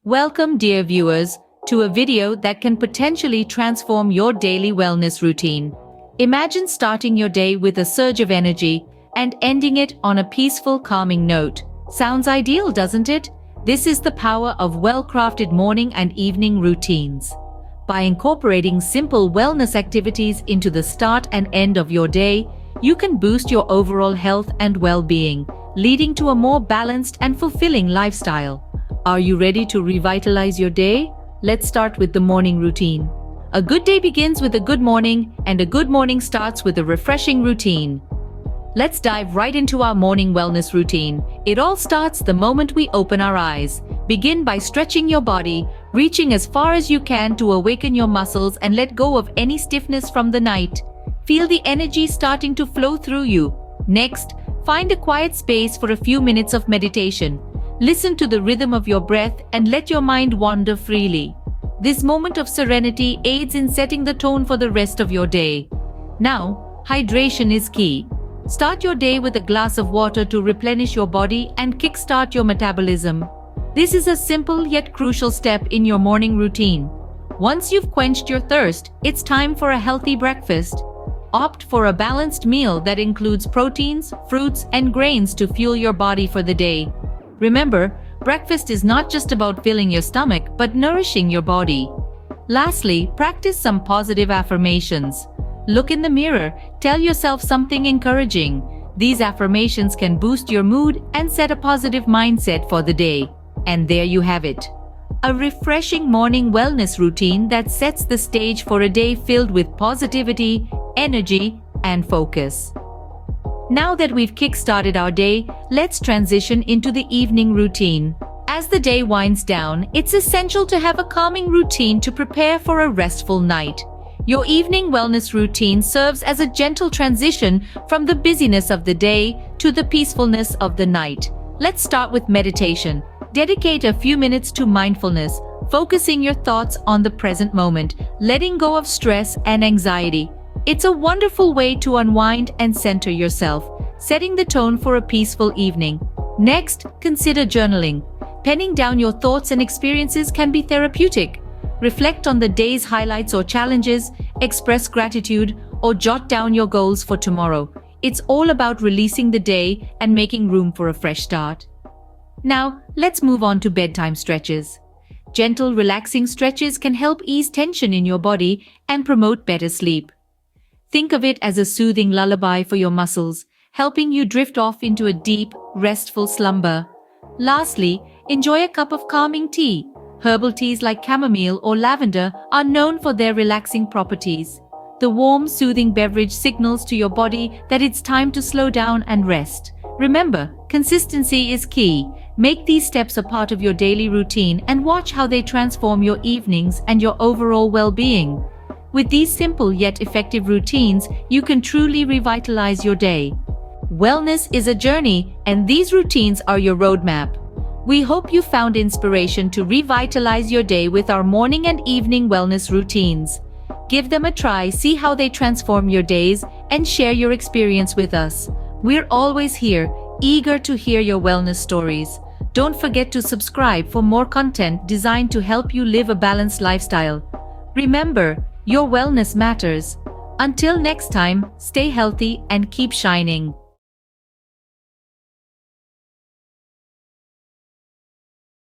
Welcome, dear viewers, to a video that can potentially transform your daily wellness routine. Imagine starting your day with a surge of energy and ending it on a peaceful, calming note. Sounds ideal, doesn't it? This is the power of well-crafted morning and evening routines. By incorporating simple wellness activities into the start and end of your day, you can boost your overall health and well-being, leading to a more balanced and fulfilling lifestyle. Are you ready to revitalize your day? Let's start with the morning routine. A good day begins with a good morning, and a good morning starts with a refreshing routine. Let's dive right into our morning wellness routine. It all starts the moment we open our eyes. Begin by stretching your body, reaching as far as you can to awaken your muscles and let go of any stiffness from the night. Feel the energy starting to flow through you. Next, find a quiet space for a few minutes of meditation. Listen to the rhythm of your breath and let your mind wander freely. This moment of serenity aids in setting the tone for the rest of your day. Now, hydration is key. Start your day with a glass of water to replenish your body and kickstart your metabolism. This is a simple yet crucial step in your morning routine. Once you've quenched your thirst, it's time for a healthy breakfast. Opt for a balanced meal that includes proteins, fruits, and grains to fuel your body for the day. Remember, breakfast is not just about filling your stomach, but nourishing your body. Lastly, practice some positive affirmations. Look in the mirror, tell yourself something encouraging. These affirmations can boost your mood and set a positive mindset for the day. And there you have it. A refreshing morning wellness routine that sets the stage for a day filled with positivity, energy, and focus. Now that we've kick-started our day, let's transition into the evening routine. As the day winds down, it's essential to have a calming routine to prepare for a restful night. Your evening wellness routine serves as a gentle transition from the busyness of the day to the peacefulness of the night. Let's start with meditation. Dedicate a few minutes to mindfulness, focusing your thoughts on the present moment, letting go of stress and anxiety. It's a wonderful way to unwind and center yourself, setting the tone for a peaceful evening. Next, consider journaling. Penning down your thoughts and experiences can be therapeutic. Reflect on the day's highlights or challenges, express gratitude, or jot down your goals for tomorrow. It's all about releasing the day and making room for a fresh start. Now, let's move on to bedtime stretches. Gentle, relaxing stretches can help ease tension in your body and promote better sleep. Think of it as a soothing lullaby for your muscles, helping you drift off into a deep, restful slumber. Lastly, enjoy a cup of calming tea. Herbal teas like chamomile or lavender are known for their relaxing properties. The warm, soothing beverage signals to your body that it's time to slow down and rest. Remember, consistency is key. Make these steps a part of your daily routine and watch how they transform your evenings and your overall well-being. With these simple yet effective routines, you can truly revitalize your day. Wellness is a journey, and these routines are your roadmap. We hope you found inspiration to revitalize your day with our morning and evening wellness routines. Give them a try, see how they transform your days, and share your experience with us. We're always here, eager to hear your wellness stories. Don't forget to subscribe for more content designed to help you live a balanced lifestyle. Remember, your wellness matters. Until next time, stay healthy and keep shining.